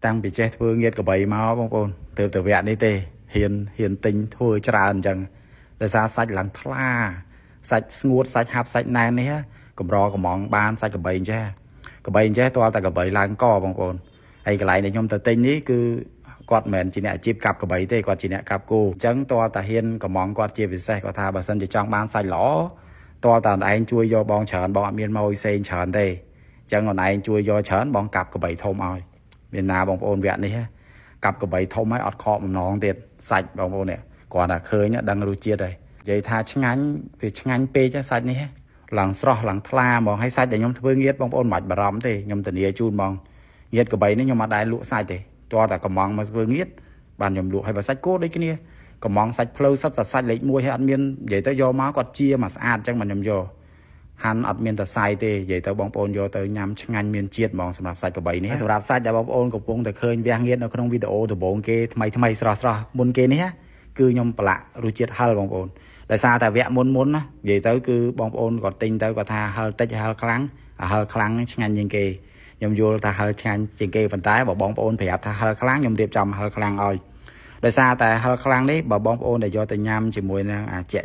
tăng bị chết vừa nghiệt của bầy máu bông bồn từ vẹn đi tê hiền tình thôi tràn chẳng để ra sạch lắng thla sạch ngút sạch hạp sạch này nè cầm rò cầm món ban sạch cái bầy che toa tại cái bầy làng co bông bồn hay cái lại này nhom tờ tinh ní cứ quạt mền chỉ nè chip cặp cái bầy tê quạt chỉ nè cặp cô chẳng toa tại hiền cầm món quạt chia về xe có tha bà sân chỉ trong ban sạch lõ toa tại anh chui vô bong chởn bong miên môi xây chởn tê chẳng còn anh chui vô chởn bong cặp cái bầy thôm oi miền nào bong ôn vẹn đi ha cặp cái bầy thôm ấy ọt kho một nón tiền sạch bong ôn nè còn là khơi nhá đang lưu chia đây vậy tha chăng vì chăng pe cho sạch này lằng sro lằng thla mong hay sạch để nhom thưa nghiệt bong ôn mạch bà rắm thì nhom tình yêu chun mong nghiệt cái bầy nó nhom mà đại lụa sạch thì cho ta cầm mong mà thưa nghiệt bàn nhom lụa hay bà sạch cốt đấy cái nia cầm mong sạch phơi sạch lấy mua hay ăn miên vậy tới do máu còn chia mà ăn chẳng mà nhom vô hắn ọt miên tờ sai tê vậy tớ bong ôn vô tới nhắm ngành miên chiết mongสำหรับ sạch của bầy nàyสำหรับ sạch đã bong ôn của pung tờ khơi vang nghiệt nó không video từ bốn kê thay sra buồn kê này cứ nhom bạ rồi chiết hal bong ôn đại sao tại vẽ muốn á vậy tới cứ bong ôn còn tinh tới còn tha hal tách hal kháng ngành như kê nhom vô ta hal ngành như kê phần tái bảo bong ôn phải tha hal kháng nhom điệp trầm hal kháng oi đại sao tại hal kháng đấy bảo bong ôn để do tới nhâm chỉ mùi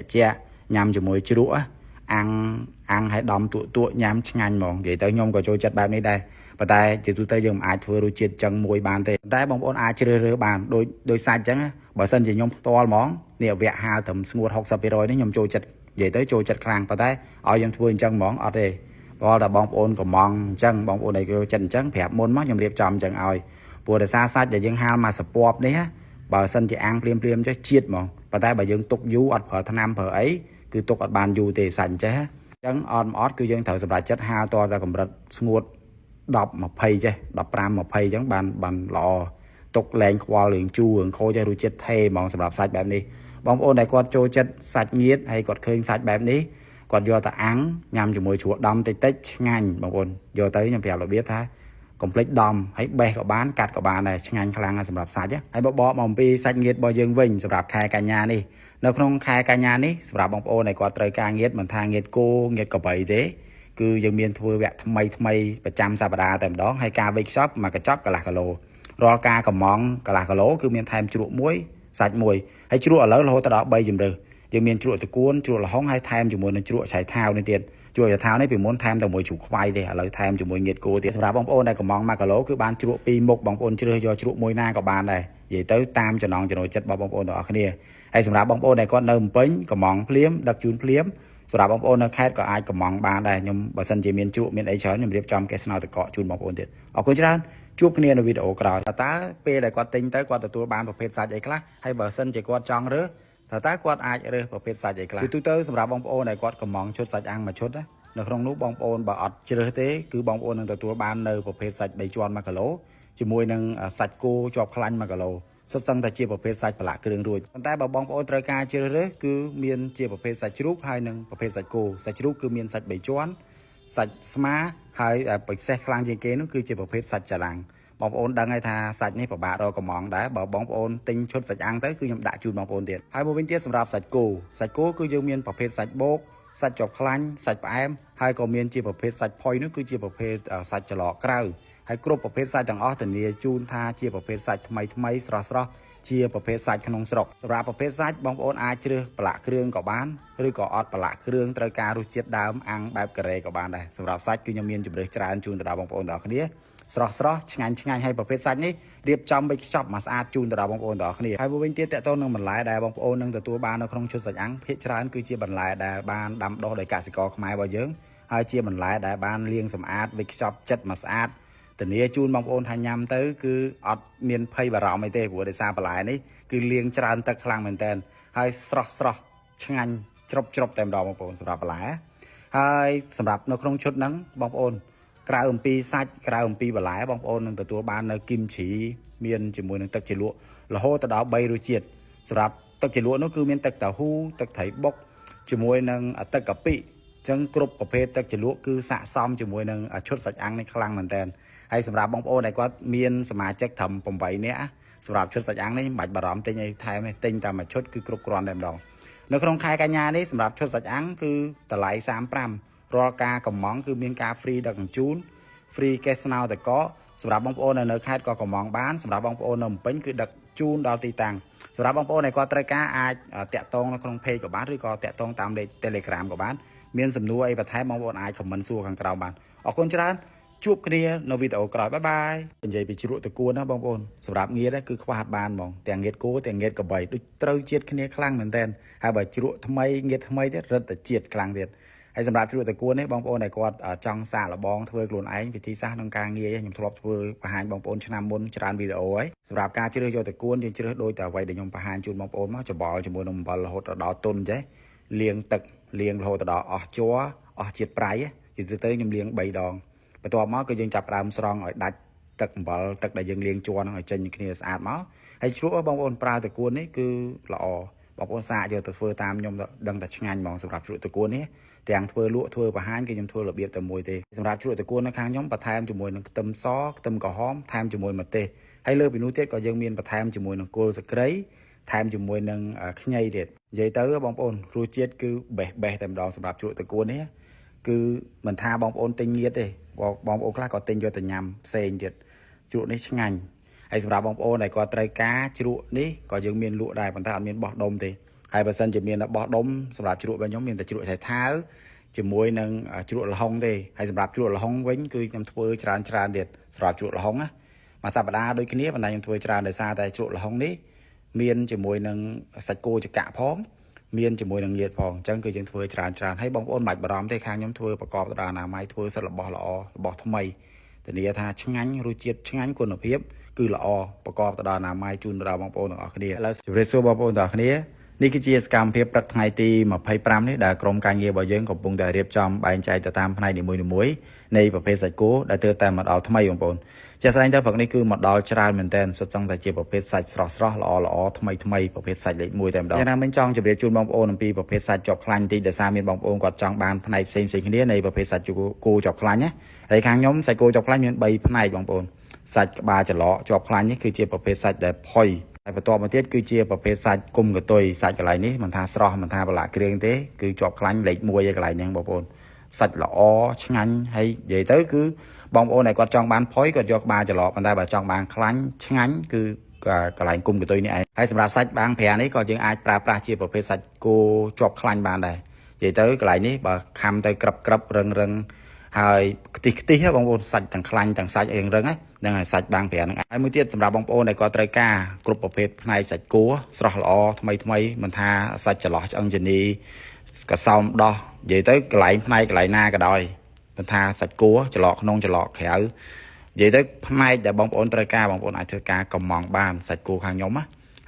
chè nhâm chỉ mùi chữ đũa ăn hay đom tụ nhám ngành mong vậy tới nhom có trôi chặt bàn đây đây và tại chỉ tụi tôi dùng ai thưa rồi chiết chân mùi bàn tê tại bong ôn ai chưa bàn đôi sai chẳng bảo sân chỉ nhom to món nè vẽ hà thầm ngột học sập rồi đấy nhom trôi chặt vậy tới trôi chặt khang và tại ở nhom thưa chân món ở đây đó là bong ôn của mong chân bong ôn này kêu chân chân phẹp môn mắt nhom điệp trầm chân oi vừa để xa sát để dân hà mà support đấy á bảo sân chỉ ăn pliêm cho chiết mong và tại bà dân tục du ở phở thanh nam phở ấy cứ tục ở bàn du thì sành chứ chẳng on ót cứ dân thở sập lại chất ha to ra cầm rật ngột đọc mà pay chứ đọc ram mà pay chẳng bàn lò tục lẹn qua lượng chu hưởng khô cho rồi chết thay mong sập lại sạchแบบนี้bong ôn này quạt trôi chất sạch nhiệt hay quạt khơi sạchแบบนี้quạt do ta ăn nhằm cho mùi chuột đâm tê ngành bong ôn do tới nhằm phèo là biết ha complete đom hãy bè của bán cắt của bạn này ngành khang là sập lại sạch chứ hãy bỏ mỏng pi sạch nhiệt bao dương vinh sập lại khai cả nhà đi nó không khai cả nhà níสำหรับบองโอในกว่าตรายการเงียดมันทางเงียดโกเงียดกับใบเด้คือยังมีทัวร์แบบทำไมประจำสัปดาห์แต่đóให้การวิกช็อปมากระช็อปกะลากะโลรอการกับมองกะลากะโลคือมีไทม์จุมุ้ยสัตว์มวยให้จุเอาแล้วเราตลอดใบจมเดือยังมีจุตะกูนจุละห้องให้ไทม์จุมวยในจุใช้เท้าในเตียนจุจะเท้าในปีม้วนไทม์แต่มวยฉุกควายเด้อะไรไทม์จุมวยเงียดโกเตียสำหรับบองโอในกับมองมากะโลคือบ้านจุปีมกบองโอนจุยอจุมวยหน้ากับบ้านได้vậy tới tam cho nón cho nội chất bong ôn đó kia hay sầm rạp bong ôn này có nơm pính có mỏng phím đặc chun phím sầm rạp bong ôn nó khác có ai có mỏng bàn đây nhưng bà sân chỉ miền trụ miền ấy chớ nhưng điệp trong cái nào tự cọ chun bong ôn thiệt ở cuối trên chụp kia là video cào ta p này có tinh tới quaตัวbànประเภท sạch vậy khác hay bà sân chỉ có trong rứa ta quạt ai rứaประเภท sạch vậy khác từ tới sầm rạp bong ôn này có mỏng chốt sạch ăn mà chốt á nó không núp bong ôn bà ọt chưa thế cứ bong ôn làตัวbàn nơi ประเภท sạch bảy tròn mà cả lỗ chỉ môi nâng sạch cô chọc khăn mà cả lỗ xuất sân tại chiaประเภท sạch là kêu rồiแต่bà bong ôn trai ca chưa rứa cứ miền chia ประเภท sạch rúp hai nâng ประเภท sạch cô sạch rúp cứ miền sạch bảy tròn sạch smart hai bạch xe khăn trên kế nó cứ chia ประเภท sạch chả làng bong ôn đang ngay tha sạch này bà rồi còn mỏng đá bảo bong ôn tinh chốt sạch ăn tới cứ nhầm đã chun bong ôn tiền hai bộ bên tiết sầm rạp sạch cô cứ dương miền ประเภท sạch bốc sạch chọc khăn sạch bà em hai còn miền chia ประเภท sạch phôi nó cứ chia ประเภท sạch chả lọ càoให้กรุ๊ปประเภท sạch ต่างอ้อแต่เนี่ยจูนท่าเชียประเภท sạch ทำไมสระเชียประเภท sạch ขนมสระสำหรับประเภท sạch บองโอนอาจจะปลาเครื่องกับบ้านหรือก็อดปลาเครื่องตระการรู้เจ็ดดาวอังแบบกระเรกับบ้านได้สำหรับ sạch คือยังมีจุดเดือดจานจูนตระบองโอนต่อคนนี้สระงานให้ประเภท sạch นี้เรียบจำไปช็อปมาสะอาดจูนตระบองโอนต่อคนนี้ให้บริเวณเตี้ยแต่ต้นนึงมันหลายได้บองโอนนึงแต่ตัวบ้านในขนมชุด sạch อังเพชรจานคือเชียบันหลายได้บ้านดำโดโดยกสิกรขมายบ่เยอะให้เชียบันหลายได้บ้านเลี้ยงสะอาดไปช็อปจัดมาสะอาดแต่เนี่ยจูนบองโอนทานยำtớiคืออดเมียนไพ่บาราวไม่เตะหัวได้ซาปลายนี่คือเลี้ยงจานตะคลังเหมือนเดิมให้สระช่างจบเต็มดอกบองโอนสำหรับปลายให้สำหรับในครองชุดนั้นบองโอนกระอุ่มปีซัดกระอุ่มปีปลายบองโอนหนึ่งตัวบ้านในกิมฉีเมียนจมูกหนึ่งตะจิลุละโหตะดาวใบรูเจียดสำหรับตะจิลุนั่นคือเมียนตะตะหูตะไถบกจมูกหนึ่งตะกะปิจังกรุบประเภทตะจิลุคือสะซ้อมจมูกหนึ่งชุดสัจอังในคลังเหมือนเดิมให้สำหรับบองโอในก็มีนสมาชิกทำผมไว้เนี่ยสำหรับชุดสัจอังนี่บัดบารอมเต็งไอ้ไทยไม่เต็งแต่มาชุดคือกรุบกรอนเต็มดองในโครงข่ายการงานนี่สำหรับชุดสัจอังคือตะไล3 รอการกับมองคือมีการฟรีดักจูนฟรีแกสนาวแต่ก็ សម្រាប់បងប្អូននៅខេត្តក៏កំងបានសម្រាប់បងប្អូននៅភ្នំពេញគឺដឹកជូនដល់ទីតាំងសម្រាប់បងប្អូនដែលគាត់ត្រូវការអាចតាក់ទងនៅក្នុង page ក៏បានឬក៏តាក់ទងតាមលេខ Telegram ក៏បានមានសំណួរអីបន្ថែមបងប្អូនអាច comment សួរខាងក្រោមបានអរគុណច្រើនជួបគ្នានៅវីដេអូក្រោយបាយបាយនិយាយពីជ្រក់តកួនណាបងប្អូនសម្រាប់ងៀតគឺខ្វះអត់បានហ្មងទាំងងៀតគោទាំងងៀតកបីដូចត្រូវជាតិគ្នាខ្លាំងមែនតើហើយបើជ្រក់ថ្មីងៀតថ្មីទៀតរឹតតែជាតិខ្លាំងទៀតហើយសម្រាប់ជ្រក់តកួននេះបងប្អូនដែលគាត់ចង់សាកល្បងធ្វើខ្លួនឯងវិធីសាស្ត្រក្នុងការងារខ្ញុំធ្លាប់ធ្វើបង្ហាញបងប្អូនឆ្នាំមុនច្រើនវីដេអូហើយសម្រាប់ការជ្រើសយកតកួនយើងជ្រើសដូចតែអ្វីដែលខ្ញុំបង្ហាញជូនបងប្អូនមកច្បល់ជាមួយនឹងអំបិលរហូតដល់ទុនចេះលាងទឹកលាងរហូតដល់អស់ជ័រអស់ជាតិប្រៃយូរទៅខ្ញុំលាង3ដងបន្ទាប់មកគឺយើងចាប់ផ្ដើមស្រង់ឲ្យដាច់ទឹកអំបិលទឹកដែលយើងលាងជ័រហ្នឹងឲ្យចេញគ្នាស្អាតមកហើយជ្រក់បងប្អូនប្រើតកួននេះគឺល្អបងប្អូនសាកយកទៅធ្វើតាមខ្ញុំដឹងតែឆ្ងាញ់ហ្មងសម្រាប់ជ្រក់តកួននេះទាំងធ្វើលក់ធ្វើបង្ហាញគឺខ្ញុំធ្វើរបៀបតែមួយទេសម្រាប់ជ្រក់តកួននៅខាងខ្ញុំបន្ថែមជាមួយនឹងខ្ទឹមសខ្ទឹមក្រហមថែមជាមួយម្ទេសហើយលើពីនោះទៀតក៏យើងមានបន្ថែមជាមួយនឹងគល់ស្ក្រៃថែមជាមួយនឹងខ្ញីទៀតនិយាយទៅបងប្អូនរសជាតិគឺបេះតែម្ដងសម្រាប់ជ្រក់តកួននេះគឺមិនថាបងប្អូនទិញងៀតទេបងប្អូនខ្លះក៏ទិញយកទៅញ៉ាំផ្សេងទៀតជ្រក់នេះឆ្ងាញ់ហើយសម្រាប់បងប្អូនដែលគាត់ត្រូវការជ្រក់នេះក៏យើងមានលក់ដែរប៉ុន្តែអត់មានបោះដុំទេហើយបើសិនជាមានបោះដុំសម្រាប់ជ្រក់របស់ខ្ញុំមានតែជ្រក់ឆៃថាវជាមួយនឹងជ្រក់ល្ហុងទេហើយសម្រាប់ជ្រក់ល្ហុងវិញគឺខ្ញុំធ្វើច្រើនទៀតសម្រាប់ជ្រក់ល្ហុងណាមួយសប្តាហ៍ដូចគ្នាប៉ុន្តែខ្ញុំធ្វើច្រើនដោយសារតែជ្រក់ល្ហុងនេះមានជាមួយនឹងសាច់គោចកាក់ផងមានជាមួយនឹងងៀតផងអញ្ចឹងគឺយើងធ្វើច្រើនហើយបងប្អូនមិនបាច់បារម្ភទេខាងខ្ញុំធ្វើប្រកបទៅដោយអនាម័យធ្វើសិតរបស់ល្អរបស់ថ្មីធានាថាឆ្ងាញ់រសជាតិឆ្ងាញ់គុណភាពគឺល្អប្រកបទៅដោយអនាម័យជូនទៅដល់បងប្អូនទាំងអស់គ្នាឥឡូវជម្រាបសួរបងប្អូនទាំងអស់គ្នានេះគឺជាសកម្មភាពព្រឹកថ្ងៃទី25នេះដែលក្រុមការងាររបស់យើងកំពុងតែរៀបចំបែងចែកទៅតាមផ្នែកនីមួយៗនៃប្រភេទសាច់គោដែលទើបតែមកដល់ថ្មីបងប្អូនជាក់ស្ដែងទៅព្រឹកនេះគឺមកដល់ច្រើនមែនទែនសុទ្ធសឹងតែជាប្រភេទសាច់ស្រស់ល្អថ្មីប្រភេទសាច់លេខ1តែម្ដងយ៉ាងណាមិញចង់ជម្រាបជូនបងប្អូនអំពីប្រភេទសាច់ជាប់ខ្លាញ់បន្តិចដោយសារមានបងប្អូនគាត់ចង់បានផ្នែកផ្សេងគ្នានៃប្រភេទសាច់គោជាប់ខ្លាញ់ណាហើយខាងខ្ញុំសាច់គោជាប់ខ្លាញ់មាន3ផ្នែកបងប្អូនសាច់ក្បាលច្រឡកជាប់ខ្លាញ់នេះគឺជាប្រភេទសាច់ដែលផុយហើយបន្ទាប់មកទៀតគឺជាប្រភេទសាច់គុំកតុយសាច់កន្លែងនេះមិនថាស្រស់មិនថាប្រឡាក់គ្រឿងទេគឺជាប់ខ្លាញ់លេខ1ឯកន្លែងនេះបងប្អូនសាច់ល្អឆ្ងាញ់ហើយនិយាយទៅគឺបងប្អូនដែលគាត់ចង់បានផុយគាត់យកក្បាលច្រឡកប៉ុន្តែបើចង់បានខ្លាញ់ឆ្ងាញ់គឺកន្លែងគុំកតុយនេះឯងហើយសម្រាប់សាច់បាងប្រានេះក៏យើងអាចប្រើប្រាស់ជាប្រភេទសាច់គោជាប់ខ្លាញ់បានដែរនិយាយទៅកន្លែងនេះបើខំទៅក្រឹបរឹងហើយខ្ទិះបងប្អូនសាច់ទាំងខ្លាញ់ទាំងសាច់រឹងហ្នឹងហើយសាច់បាងប្រាហ្នឹងហើយមួយទៀតសម្រាប់បងប្អូនដែលគាត់ត្រូវការគ្រប់ប្រភេទផ្នែកសាច់គោស្រស់ល្អថ្មីមិនថាសាច់ច្រឡោះឆ្អឹងជំនីកសោមដោះនិយាយទៅកន្លែងផ្នែកកន្លែងណាក៏ដោយមិនថាសាច់គោច្រឡកក្នុងច្រឡកក្រៅនិយាយទៅផ្នែកដែលបងប្អូនត្រូវការបងប្អូនអាចធ្វើការកំងបានសាច់គោខាងខ្ញុំណ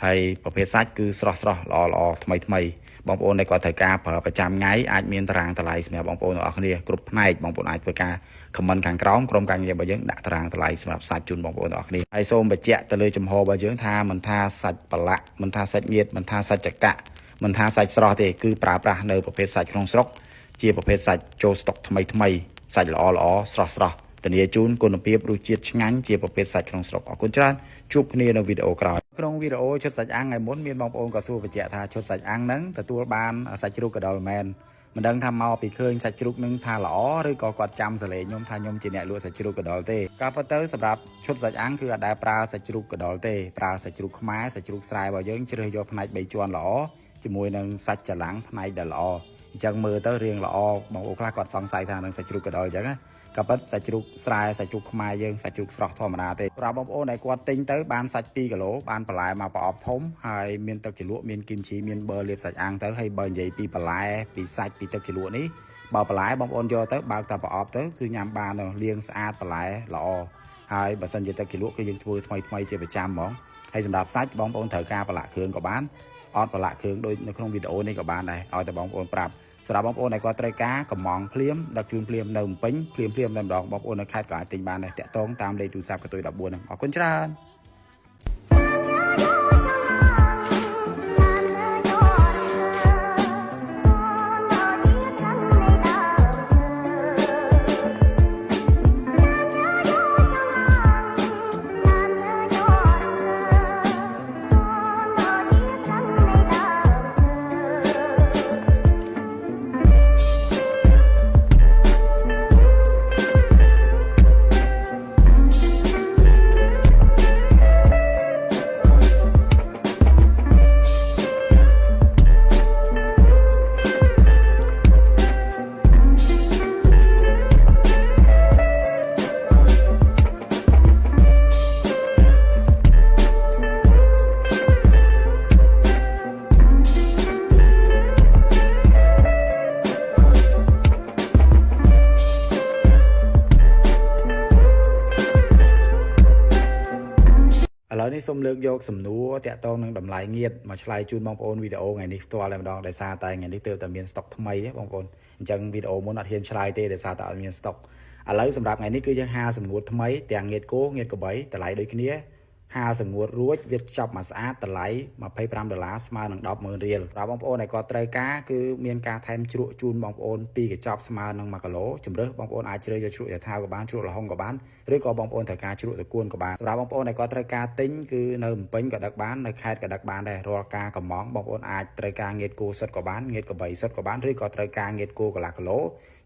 ាហើយប្រភេទសាច់គឺស្រស់ល្អថ្មីបងប្អូនដែលគាត់ត្រូវការប្រើប្រចាំថ្ងៃអាចមានតារាងតម្លៃសម្រាប់បងប្អូនទាំងអស់គ្នាគ្រប់ផ្នែកបងប្អូនអាចធ្វើការ comment ខាងក្រោមក្រុមការងាររបស់យើងដាក់តារាងតម្លៃសម្រាប់សាច់ជូនបងប្អូនទាំងអស់គ្នាហើយសូមបញ្ជាក់ទៅលើចំហរបស់យើងថាមិនថាសាច់ប្រឡាក់មិនថាសាច់ងៀតមិនថាសាច់ចកាក់មិនថាសាច់ស្រស់ទេគឺប្រើប្រាស់នៅប្រភេទសាច់ក្នុងស្រុកជាប្រភេទសាច់ចូលស្តុកថ្មីសាច់ល្អស្រស់ធានាជូនគុណភាពរសជាតិឆ្ងាញ់ជាប្រភេទសាច់ក្នុងស្រុកអរគុណច្រើនជួបគ្នានៅវីដេអូក្រោយក្នុងវីដេអូឈុតសាច់អាំងថ្ងៃមុនមានបងប្អូនក៏សួរបញ្ជាក់ថាឈុតសាច់អាំងហ្នឹងទទួលបានសាច់ជ្រូកកដុលមែនមិនដឹងថាមកពីឃើញសាច់ជ្រូកនឹងថាល្អឬក៏គាត់ចាំសលេងខ្ញុំថាខ្ញុំជាអ្នកលក់សាច់ជ្រូកកដុលទេការពិតទៅសម្រាប់ឈុតសាច់អាំងគឺអត់ដែលប្រើសាច់ជ្រូកកដុលទេប្រើសាច់ជ្រូកខ្មែរសាច់ជ្រូកស្រែរបស់យើងជ្រើសយកផ្នែក3ជាន់ល្អជាមួយនឹងសាច់ច្រឡាំងផ្នែកដែលល្អអញ្ចឹងមើលទៅរៀងល្អបងប្អូនខ្លះគាត់សង្ស័យថានឹងសាច់ជ្រូកកដុលអញ្ចឹងណាក៏ប៉ុន្តែសាច់ជ្រូកស្រែសាច់ជ្រូកខ្មែរយើងសាច់ជ្រូកស្រស់ធម្មតាទេប្រាប់បងប្អូនដែលគាត់ទិញទៅបានសាច់2គីឡូបានបន្លែមកប្រអប់ធំហើយមានទឹកជ្រលក់មានគីមជីមានប៊ឺលាបសាច់អាំងទៅហើយបើនិយាយពីបន្លែពីសាច់ពីទឹកជ្រលក់នេះបើបន្លែបងប្អូនយកទៅបើកតែប្រអប់ទៅគឺញ៉ាំបានលាងស្អាតបន្លែល្អហើយបើសិនជាទឹកជ្រលក់គឺយើងធ្វើថ្មីជាប្រចាំហ្មងហើយសម្រាប់សាច់បងប្អូនត្រូវការប្រឡាក់គ្រឿងក៏បានអត់ប្រឡាក់គ្រឿងដូចនៅក្នុងវីដេអូនេះក៏បានដែរឲ្យតែបងប្អូនប្រាប់សម្រាប់បងប្អូនដែលគាត់ត្រូវការកំងភ្លាមដឹកជូនភ្លាមនៅភ្នំពេញភ្លាមតែម្ដងបងប្អូននៅខេត្តក៏អាចទិញបានដែរតាក់ទងតាមលេខទូរស័ព្ទកតុយ14ហ្នឹងអរគុណច្រើន ឥឡូវនេះសូមលើកយកសំណួរតាក់ទងនឹងតម្លៃងៀតមកឆ្លើយជូនបងប្អូនវីដេអូថ្ងៃនេះផ្ទាល់តែម្ដងដោយសារតែថ្ងៃនេះទើបតែមានស្តុកថ្មីបងប្អូនអញ្ចឹងវីដេអូមុនអត់ហ៊ានឆ្លើយទេដោយសារតែអត់មានស្តុកឥឡូវសម្រាប់ថ្ងៃនេះគឺយើង50សំណួរថ្មីទាំងងៀតគោងៀតក្របីតម្លៃដូចគ្នា50សំណួររួចវាចាប់មកស្អាតតម្លៃ$25ស្មើនឹង$10,000រៀលបាទបងប្អូនដែលគាត់ត្រូវការគឺមានការថែមជ្រក់ជូនបងប្អូន2កញ្ចប់ស្មើនឹង1គីឡូជំរើសបងប្អូនអាចជ្រើសយកជ្រក់យថាក៏បានជ្រក់ល្ហុងក៏បានឬក៏បងប្អូនត្រូវការជ្រក់តកួនក៏បានសម្រាប់បងប្អូនដែលគាត់ត្រូវការទិញគឺនៅភ្នំពេញក៏ដឹកបាននៅខេត្តក៏ដឹកបានដែររាល់ការកំងបងប្អូនអាចត្រូវការងៀតគោសុទ្ធក៏បានងៀតក្របីសុទ្ធក៏បានឬក៏ត្រូវការងៀតគោកន្លះគីឡូ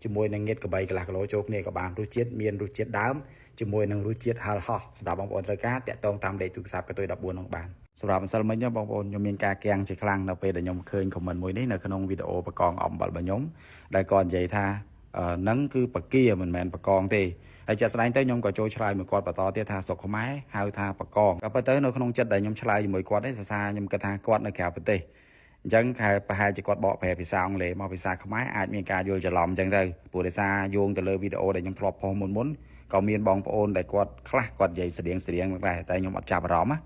ជាមួយនឹងងៀតក្របីកន្លះគីឡូចូលគ្នាក៏បានរសជាតិមានរសជាតិដើមជាមួយនឹងរសជាតិហឹរហោះសម្រាប់បងប្អូនត្រូវការតាក់ទងតាមលេខទូរស័ព្ទកតុយ14នោះបានសម្រាប់ម្សិលមិញបងប្អូនខ្ញុំមានការកៀងជាខ្លាំងនៅពេលដែលខ្ញុំឃើញខមមិនមួយនេះនៅក្នុងវីដេអូបកងអំបិលរបស់ខ្ញុំដែលគាត់និយាយថានឹងគឺបកាមិនមែនបកងទេហើយចាក់ស្ដែងទៅខ្ញុំក៏ចូលឆ្លើយមួយគាត់បន្តទៀតថាស្រុកខ្មែរហៅថាបកងក៏ប៉ុន្តែនៅក្នុងចិត្តដែលខ្ញុំឆ្លើយជាមួយគាត់នេះសរសើរខ្ញុំគិតថាគាត់នៅក្រៅប្រទេសអញ្ចឹងខែប្រហែលជាគាត់បកប្រែភាសាអង់គ្លេសមកភាសាខ្មែរអាចមានការយល់ច្រឡំអញ្ចឹងទៅព្រោះដោយសារយោងទៅលើវីដេអូដែលខ្ញុំធ្លាប់ផុសមុនក៏មានបងប្អូនដែលគាត់ខ្លះគាត់និយាយស្រៀងមកដែរតែខ្ញុំអត់ចាប់អារម្មណ៍ណា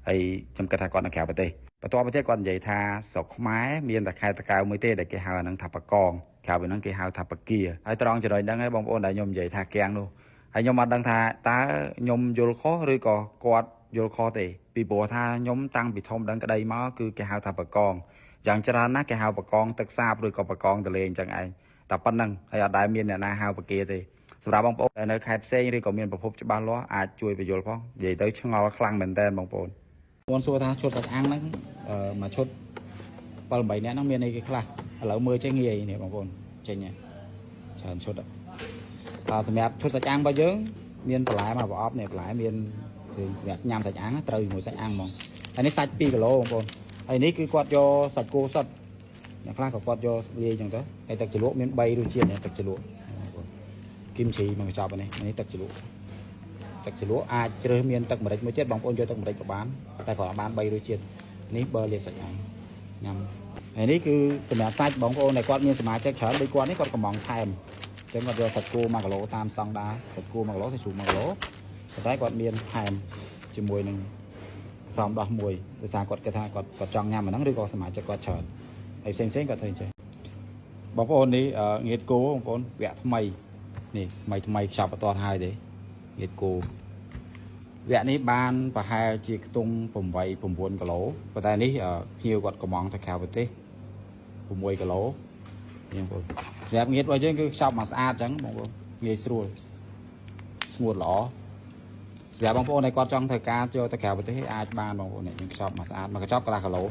ហើយខ្ញុំគិតថាគាត់នៅក្រៅប្រទេសបន្ទាប់មកទៀតគាត់និយាយថាស្រុកខ្មែរមានតែខេត្តតាកែវមួយទេដែលគេហៅអានឹងថាបកងក្រៅពីហ្នឹងគេហៅថាបកាហើយត្រង់ចំណុចហ្នឹងឯងបងប្អូនដែលខ្ញុំនិយាយថាកៀងនោះហើយខ្ញុំអត់ដឹងថាតើខ្ញុំយល់ខុសឬក៏គាត់យល់ខុសទេពីព្រោះថាខ្ញុំតាំងពីធំដឹងក្តីមកគឺគេហៅថាបកងយ៉ាងច្រើនណាស់គេហៅបកងទឹកសាបឬក៏បកងទលេអញ្ចឹងឯងតែប៉ុណ្្នឹងហើយអត់ដែលមានអ្នកណាហៅបកាទេសម្រាប់បងប្អូនដែលនៅខេត្តផ្សេងឬក៏មានប្រភពច្បាស់លាស់អាចជួយបញ្យល់ផងនិយាយទៅឆ្ងល់ខ្លាំងមែនតើបងប្អូនបងសួរថាឈុតសាច់អាំងហ្នឹងមួយឈុត7 8នាក់ហ្នឹងមានអីគេខ្លះឥឡូវមើលចេះងាយនេះបងប្អូនចេញច្រើនឈុតសម្រាប់ឈុតសាច់អាំងរបស់យើងមានបន្លែមកប្រអប់នេះបន្លែមានគ្រឿងសម្រាប់ញ៉ាំសាច់អាំងត្រូវជាមួយសាច់អាំងហ្មងហើយនេះសាច់2គីឡូបងប្អូនហើយនេះគឺគាត់យកសាច់គោសុទ្ធអ្នកខ្លះក៏គាត់យកលាយអញ្ចឹងទៅហើយទឹកជ្រលក់មាន3រសជាតិទឹកជ្រលក់គីមជីមកកញ្ចប់នេះទឹកជ្រលក់អាចជ្រើសមានទឹកម្រេចមួយទៀតបងប្អូនយកទឹកម្រេចក៏បានតែគ្រាន់តែបាន3រសជាតិនេះបើលាយសាច់អាំងញ៉ាំហើយនេះគឺសម្រាប់សាច់បងប្អូនដែលគាត់មានសមាជិកច្រើនដូចគាត់នេះគាត់កំងថែមអញ្ចឹងគាត់យកសាច់គោ1គីឡូតាមស្តង់ដារសាច់គោ1គីឡូសាច់ជ្រូក1គីឡូតែគាត់មានថែមជាមួយនឹងសំដោះមួយដោយសារគាត់គិតថាគាត់ចង់ញ៉ាំអាហ្នឹងឬក៏សមាជិកគាត់ច្រើនហើយផ្សេងគាត់ធ្វើអញ្ចឹងបងប្អូននេះងៀតគោបងប្អូនវគ្គថ្មីនេះថ្មីខ្ចប់អត់ទាន់ហើយទេងៀតគោវគ្គនេះបានប្រហែលជាខ្ទង់8 9គីឡូប៉ុន្តែនេះភ្ញៀវគាត់កំងទៅក្រៅប្រទេស6គីឡូនេះបងប្អូនសម្រាប់ងៀតរបស់យើងគឺខ្ចប់មកស្អាតអញ្ចឹងបងប្អូនងាយស្រួលស្ងួតល្អសម្រាប់បងប្អូនដែលគាត់ចង់ធ្វើការយកទៅក្រៅប្រទេសអាចបានបងប្អូននេះយើងខ្ចប់មកស្អាតមួយកញ្ចប់កន្លះគីឡូ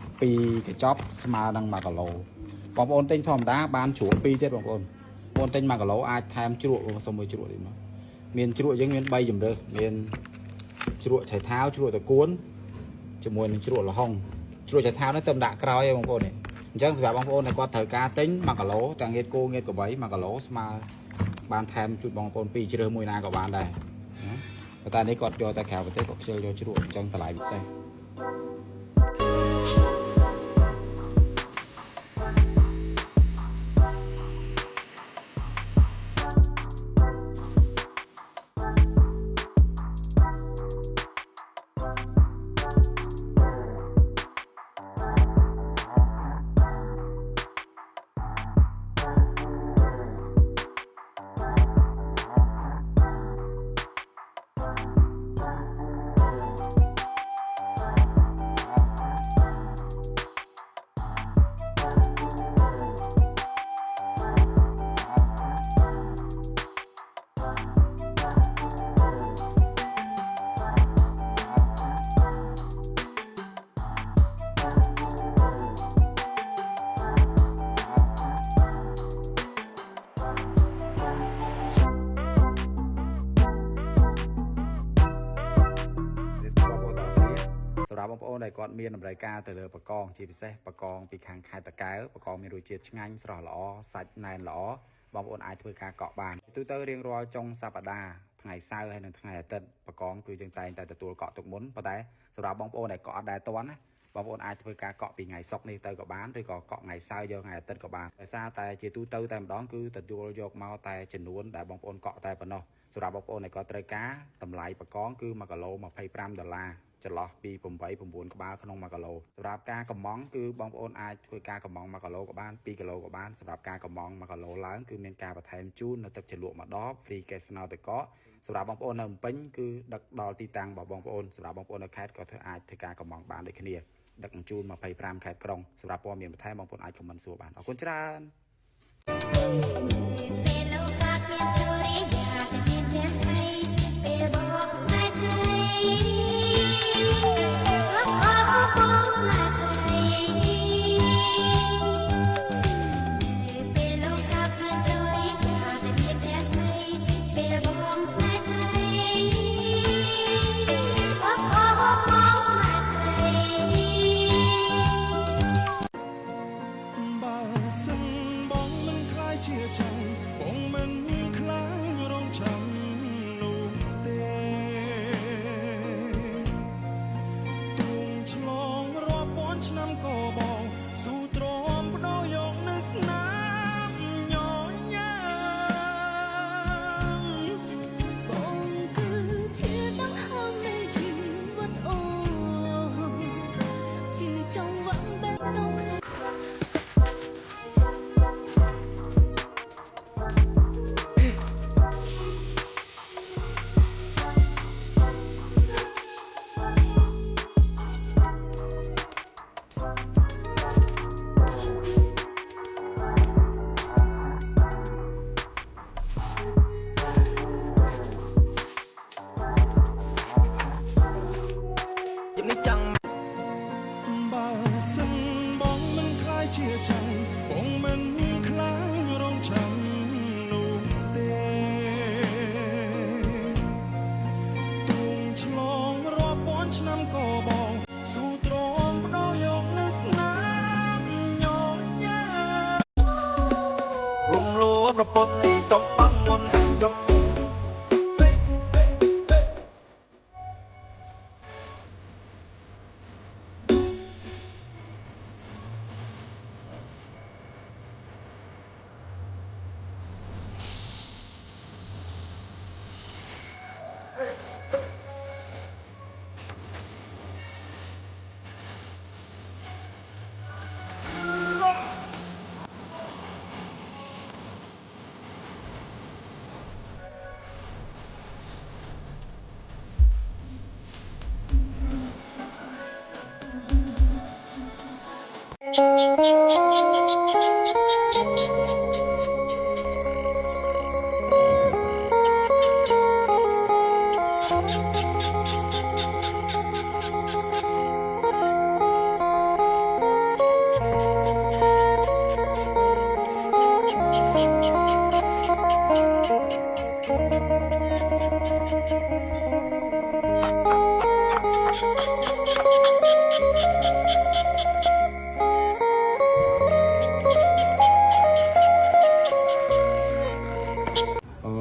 2កញ្ចប់ស្មើនឹង1គីឡូបងប្អូនទិញធម្មតាបានជ្រក់2ទៀតបងប្អូនទិញ1គីឡូអាចថែមជ្រក់សុំមួយជ្រក់ទៀតមកមានជ្រក់យើងមាន3ជម្រើសមានជ្រក់ឆៃថាវជ្រក់តកួនជាមួយនឹងជ្រក់ល្ហុងជ្រក់ឆៃថាវនេះទៅដាក់ក្រោយឯងបងប្អូននេះអញ្ចឹងសម្រាប់បងប្អូនដែលគាត់ត្រូវការទិញ1គីឡូទាំងងៀតគោងៀតក្របី1គីឡូស្មើបានថែមជូតបងប្អូន2ជ្រើសមួយណាក៏បានដែរប៉ុន្តែនេះគាត់យកតែក្រៅប្រទេសគាត់ខ្ជិលយកជ្រក់អញ្ចឹងតម្លៃពិសេសសម្រាប់បងប្អូនដែលគាត់មានតម្រូវការទៅលើបកងជាពិសេសបកងពីខាងខេត្តតាកែវបកងមានរសជាតិឆ្ងាញ់ស្រស់ល្អសាច់ណែនល្អបងប្អូនអាចធ្វើការកក់បានទូទៅរៀងរាល់ចុងសប្តាហ៍ថ្ងៃសៅរ៍ហើយនិងថ្ងៃអាទិត្យបកងគឺយើងតែងតែទទួលកក់ទុកមុនប៉ុន្តែសម្រាប់បងប្អូនដែលកក់អត់ដែរទាន់ណាបងប្អូនអាចធ្វើការកក់ពីថ្ងៃសុក្រនេះទៅក៏បានឬក៏កក់ថ្ងៃសៅរ៍យកថ្ងៃអាទិត្យក៏បានដោយសារតែជាទូទៅតែម្ដងគឺទទួលយកមកតែចំនួនដែលបងប្អូនកក់តែប៉ុណ្ណោះសម្រាប់បងប្អូនដែលគាត់ត្រូវការតម្លៃបកងគឺ1គីឡូ$25 ចន្លោះពី8 9ក្បាលក្នុង1គីឡូសម្រាប់ការកំងគឺបងប្អូនអាចធ្វើការកំង1គីឡូក៏បាន2គីឡូក៏បានសម្រាប់ការកំង1គីឡូឡើងគឺមានការបន្ថែមជូននៅទឹកជ្រលក់ម្ដង free កេស្នោទឹកកកសម្រាប់បងប្អូននៅភ្នំពេញគឺដឹកដល់ទីតាំងរបស់បងប្អូនសម្រាប់បងប្អូននៅខេត្តក៏អាចធ្វើការកំងបានដូចគ្នាដឹកជូន25ខេត្តក្រុងសម្រាប់ព័ត៌មានបន្ថែមបងប្អូនអាចខមមិនសួរបានអរគុណច្រើនជាចាំបងមិនខ្លាចរងចាំនោះទេទុំឆ្លងរាប់ពាន់ឆ្នាំក៏បងស៊ូទ្រាំបដោយកនៅស្នាមញញ៉ាំបងគឺជាដង្ហើមនៃជីវិតអូជាចង្វាក់បែបនោះបើសិនបងមិនខ្លាចជាចាំបងមិនខ្លាចរងចាំនោះទេទុំឆ្លងរាប់ពាន់ឆ្នាំក៏បងស៊ូទ្រាំបដោយកនៅស្នាមញញ៉ាំរំលោភប្រពន្ធទីសំបាំងមុនយក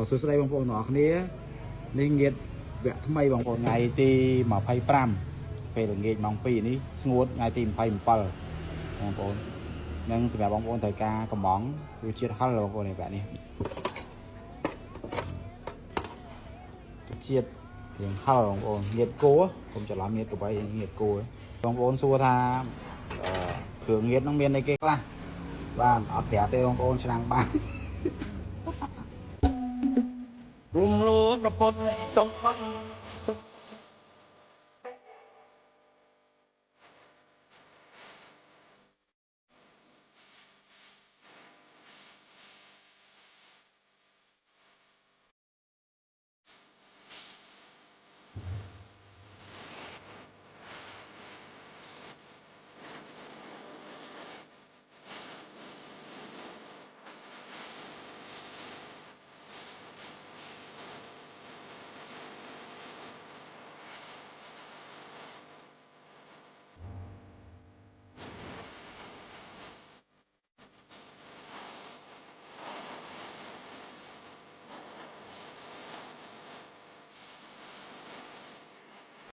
សួស្តីបងប្អូនទាំងអស់គ្នានេះងៀតវគ្គថ្មីបងប្អូនថ្ងៃទី25ពេលល្ងាចម៉ោង2នេះស្ងួតថ្ងៃទី27បងប្អូននឹងសម្រាប់បងប្អូនត្រូវការកំងរសជាតិហឹរបងប្អូននេះវគ្គនេះជាតិរៀងហឹរបងប្អូនងៀតគោខ្ញុំច្រឡំងៀតកបីងៀតគោបងប្អូនសួរថាគ្រឿងងៀតនឹងមានអីគេខ្លះបាទអត់ប្រាប់ទេបងប្អូនឆ្នាំងបានរំលោភប្រពន្ធសំផឹក